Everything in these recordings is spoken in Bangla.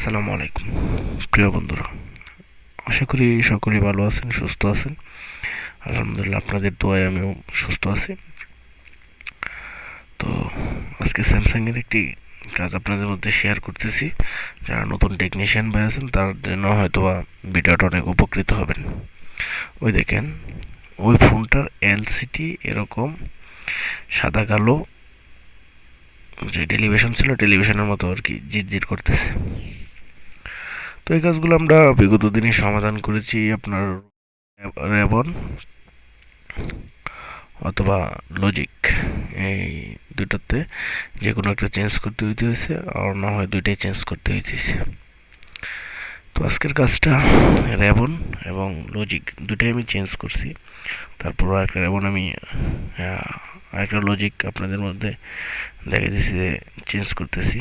আসসালামু আলাইকুম প্রিয় বন্ধুরা, আশা করি সকলেই ভালো আছেন, সুস্থ আছেন। আলহামদুলিল্লাহ, আপনাদের দোয়ায় আমিও সুস্থ আছি। তো আজকে স্যামসাং এর একটি কাজ আপনাদের মধ্যে শেয়ার করতেছি। যারা নতুন টেকনিশিয়ান ভাই আছেন তার জন্য হয়তোবা ভিডিওটা অনেক উপকৃত হবেন। ওই দেখেন, ওই ফোনটার এলসিডি এরকম সাদা কালো, যে টেলিভিশন ছিল টেলিভিশনের মতো আর কি জিট করতেছে। তো এই কাজগুলো আমরা বিগত দিনে সমাধান করেছি আপনার রেবন অথবা লজিক, এই দুটোতে যে কোনো একটা চেঞ্জ করতে হইতে হয়েছে, আর না হয় দুইটাই চেঞ্জ করতে হইতেছে। তো আজকের কাজটা রেবন এবং লজিক দুটাই আমি চেঞ্জ করছি। তারপর আরেকটা রেবন আমি আরেকটা লজিক আপনাদের মধ্যে দেখা দিয়েছি যে চেঞ্জ করতেছি।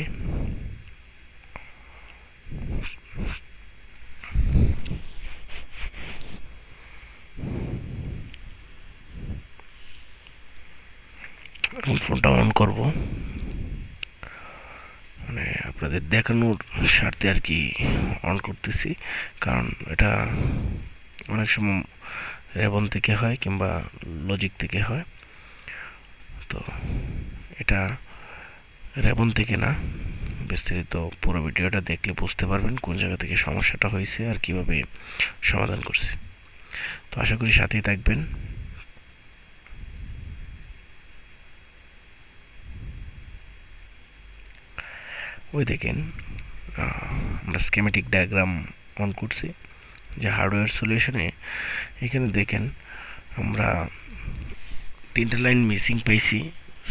এখন ফোনটা অন করব, মানে আপনাদের দেখানোর স্বার্থে আর কি অন করতেছি, কারণ এটা অনেক সময় রেবন থেকে হয় কিংবা লজিক থেকে হয়। তো এটা রেবন থেকে না, বিস্তারিত পুরো ভিডিওটা দেখলে বুঝতে পারবেন কোন জায়গা থেকে সমস্যাটা হয়েছে আর কিভাবে সমাধান করছে। তো আশা করি সাথেই থাকবেন। ওই দেখেন, আমরা স্কেমেটিক ডায়াগ্রাম অন করছি যে হার্ডওয়্যার সলিউশনে। এখানে দেখেন আমরা তিনটা লাইন মিসিং পাইছি,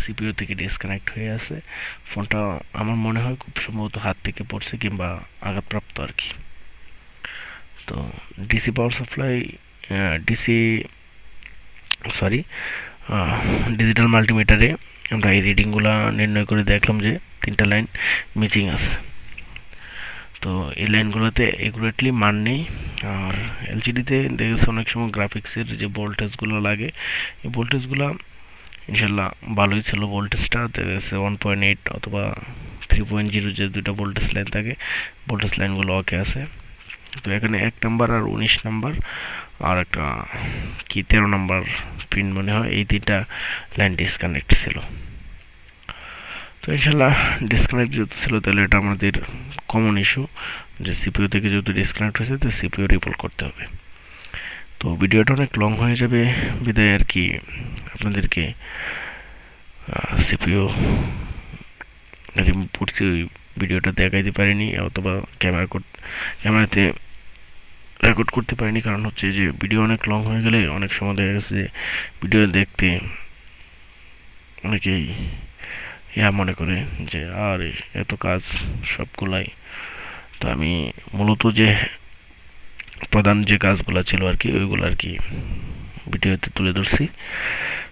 সিপিইউ থেকে ডিসকানেক্ট হয়ে আছে। ফোনটা আমার মনে হয় খুব সম্ভবত হাত থেকে পড়ছে কিংবা আঘাতপ্রাপ্ত আর কি। তো DC power supply, DC sorry digital মাল্টিমিটারে আমরা এই রিডিংগুলো নির্ণয় করে দেখলাম যে তিনটা লাইন মিসিং আছে। তো এই লাইনগুলোতে একুরেটলি মান নেই। আর এলসিডিতে দেখেছে অনেক সময় গ্রাফিক্সের যে ভোল্টেজগুলো লাগে, এই ভোল্টেজগুলো ইনশাল্লাহ ভালোই ছিল। ভোল্টেজটা দেখা গেছে 1.8 অথবা 3.0, যে দুইটা ভোল্টেজ লাইন থাকে, ভোল্টেজ লাইনগুলো ওকে আছে। তো এখানে 1 নাম্বার আর 19 নাম্বার আর একটা কি 13 নাম্বার পিন মনে হয়, এই তিনটা লাইন ডিসকানেক্ট ছিল। তো ইনশাল্লাহ ডিসকানেক্ট যেহেতু ছিল, তাহলে এটা আমাদের কমন ইস্যু যে সিপিইউ থেকে যেহেতু ডিসকানেক্ট হয়েছে, তো সিপিইউ রিপোর্ট করতে হবে। তো ভিডিওটা অনেক লং হয়ে যাবে বিদায় আর কি আপনাদেরকে সিপিইউ রিমুভ করছি ওই ভিডিওটা দেখাইতে পারিনি, অথবা ক্যামেরাতে রেকর্ড করতে পারিনি। কারণ হচ্ছে যে ভিডিও অনেক লং হয়ে গেলে অনেক সময় দেখা গেছে যে ভিডিও দেখতে অনেকেই মনে করে যে আর এত কাজ সবগুলাই। তো আমি মূলত যে প্রধান যে কাজগুলো ছিল আর কি, ওইগুলো আর কি ভিডিওতে তুলে ধরছি।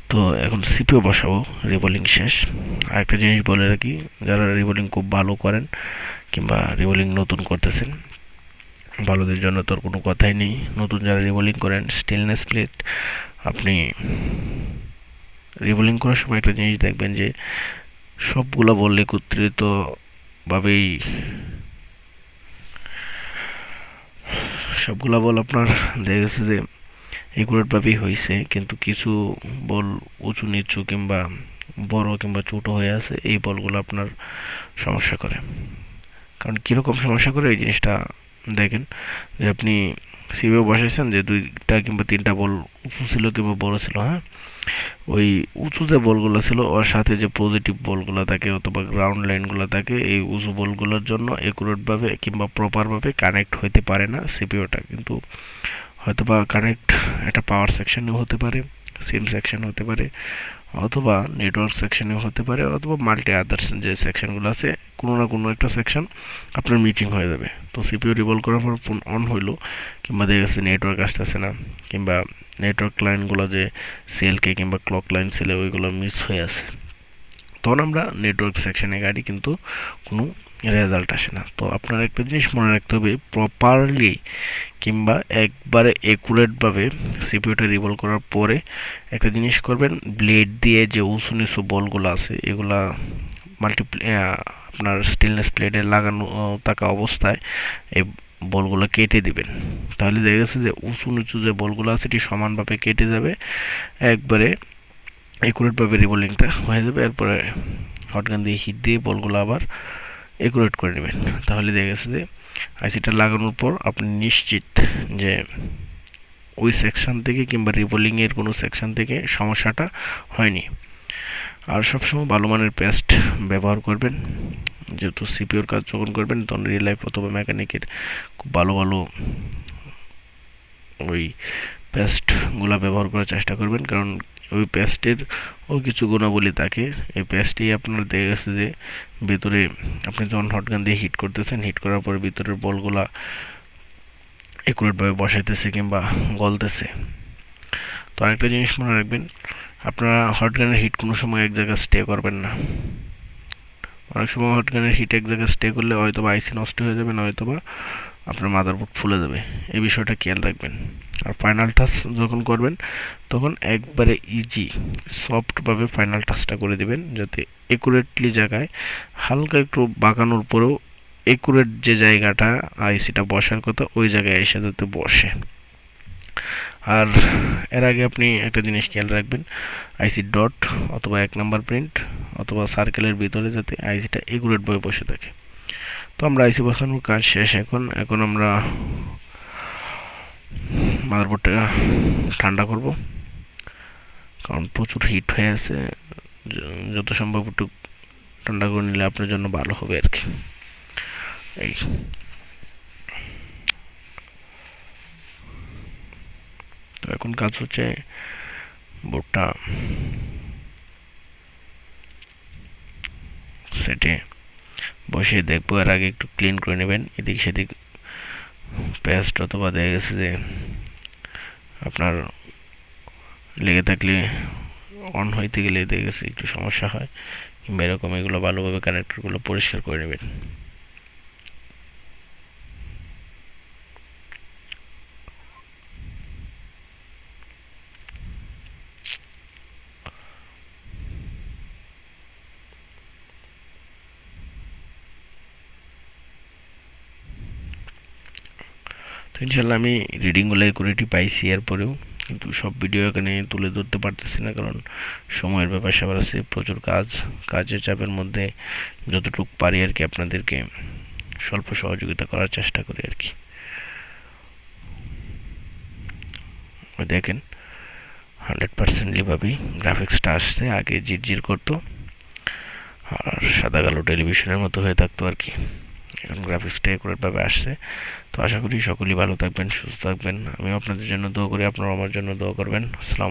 তো এখন সিপিইউ বসাবো, রিবোলিং শেষ। আরেকটা জিনিস বলে রাখি, যারা রিবোলিং খুব ভালো করেন কিংবা রিবোলিং নতুন করতেছেন, ভালোদের জন্য তোর কোনো কথাই নেই। নতুন যারা রিবোলিং করেন, স্টেনলেস প্লেট আপনি রিবোলিং করার সময় একটা জিনিস দেখবেন যে সবগুলা বল একত্রিত ভাবেই, সবগুলা বল আপনার দেখা গেছে যে একুরেট ভাবেই হয়েছে, কিন্তু কিছু বল উঁচু নিচু কিংবা বড় কিংবা ছোট হয়ে আছে, এই বলগুলো আপনার সমস্যা করে। কারণ কীরকম সমস্যা করে এই জিনিসটা দেখেন, যে আপনি সিপিইউ বসাইছেন যে দুইটা কিংবা তিনটা বল উঁচু ছিল কিংবা বড় ছিল, হ্যাঁ, ওই উঁচু যে বলগুলো ছিল ওর সাথে যে পজিটিভ বলগুলো থাকে অথবা গ্রাউন্ড লাইনগুলো থাকে, এই উঁচু বলগুলোর জন্য একুরেটভাবে কিংবা প্রপারভাবে কানেক্ট হইতে পারে না সিপিইউটা। কিন্তু হয়তোবা কানেক্ট একটা পাওয়ার সেকশনেও হতে পারে, সিম সেকশন হতে পারে, অথবা নেটওয়ার্ক সেকশনেও হতে পারে, অথবা মাল্টি আদার্স যে সেকশনগুলো আছে, কোনো না কোনো একটা সেকশন আপনার মিচিং হয়ে যাবে। তো সিপিইউ রিভলভ করার পর ফোন অন হইলো, কিংবা দেখা গেছে নেটওয়ার্ক আসতেছে না, কিংবা নেটওয়ার্ক লাইনগুলো যে সেলকে কিংবা ক্লক লাইন ছিল ওইগুলো মিস হয়ে আছে, তখন আমরা নেটওয়ার্ক সেকশনে গাড়ি কিন্তু কোনো রেজাল্ট আসে না। তো আপনার একটা জিনিস মনে রাখতে হবে, প্রপারলি কিংবা একবারে একুরেটভাবে সিপিইউটা রিভলভ করার পরে একটা জিনিস করবেন, ব্লেড দিয়ে যে উঁচু নিচু বলগুলো আছে এগুলা আপনার স্টেনলেস প্লেটে লাগানো থাকা অবস্থায় এই বলগুলো কেটে দিবেন। তাহলে দেখা গেছে যে উঁচু নিচু যে বলগুলো আছে এটি সমানভাবে কেটে যাবে, একবারে একুরেটভাবে রিবোলিংটা হয়ে যাবে। এরপরে হটগান দিয়ে হিট দিয়ে বলগুলো আবার একুরেট করে নেবেন। তাহলে দেখা গেছে যে আইসিটা লাগানোর পর আপনি নিশ্চিত যে ওই সেকশন থেকে কিংবা রিবোলিংয়ের কোনো সেকশন থেকে সমস্যাটা হয়নি। আর সবসময় ভালো মানের পেস্ট ব্যবহার করবেন, যেহেতু সিপিওর কাজ যখন করবেন তখন রিয়েল লাইফ অথবা মেকানিকের খুব ভালো ভালো ওই পেস্টগুলো ব্যবহার করার চেষ্টা করবেন, কারণ ওই পেস্টের কিছু গুণাবলী থাকে। এই পেস্টই আপনার দেখা গেছে যে ভেতরে আপনি যখন হটগান দিয়ে হিট করতেছেন, হিট করার পরে ভিতরের বলগুলা একুরেটভাবে বসাইতেছে কিংবা গলতেছে। তো আরেকটা জিনিস মনে রাখবেন, আপনারা হটগানের হিট কোনো সময় এক জায়গায় স্টে করবেন না। অনেক সময় হটগানের হিট এক জায়গায় স্টে করলে হয়তো বা আইসি নষ্ট হয়ে যাবে, নয়তো বা আপনার মাদারবোর্ড ফুলে যাবে। এই বিষয়টা খেয়াল রাখবেন। আর ফাইনাল টাচ যখন করবেন তখন একবারে ইজি সফটভাবে ফাইনাল টাচটা করে দিবেন, যাতে একুরেটলি জায়গায় হালকা একটু বাঁকানোর পরেও একুরেট যে জায়গাটা আইসিটা বসার কথা ওই জায়গায় এসে যাতে বসে। আর এর আগে আপনি একটা জিনিস খেয়াল রাখবেন, আইসি ডট অথবা 1 নাম্বার প্রিন্ট অথবা সার্কেলের ভিতরে যাতে আইসিটা একুরেটভাবে বসে থাকে। তো আমরা আইসি বসানোর কাজ শেষ। এখন আমরা মাদারবোর্ডটা ঠান্ডা করব, কারণ প্রচুর হিট হয়ে আছে। যত সম্ভব একটু ঠান্ডা করে নিলে আপনার জন্য ভালো হবে আর কি। এই তো এখন কাজ হচ্ছে বোর্ডটা সেটে বসিয়ে দেখবো। এর আগে একটু ক্লিন করে নেবেন, এদিক সেদিক পেস্ট অথবা দেখা গেছে যে আপনার লেগে থাকলে অন হইতে গেলে দেখা গেছে একটু সমস্যা হয়, কিংবা এরকম এগুলো ভালোভাবে কানেক্টরগুলো পরিষ্কার করে নেবেন। তো ইনশাল্লাহ আমি রিডিংগুলো একুরেটই পাইছি, এরপরেও কিন্তু সব ভিডিও এখানে তুলে ধরতে পারতেছি না, কারণ সময়ের ব্যাপার স্যাপার আছে, প্রচুর কাজের চাপের মধ্যে যতটুকু পারি আর কি আপনাদেরকে স্বল্প সহযোগিতা করার চেষ্টা করি আর কি। দেখেন 100% ভাবেই গ্রাফিক্সটা আসছে, আগে জিরজির করতো আর সাদা কালো টেলিভিশনের মতো হয়ে থাকতো আর কি। এখন গ্রাফিক্সটা একুরেটভাবে আসছে। তো আশা করি সকলেই ভালো থাকবেন, সুস্থ থাকবেন। আমিও আপনাদের জন্য দোয়া করি, আপনারাও আমার জন্য দোয়া করবেন। আসসালামু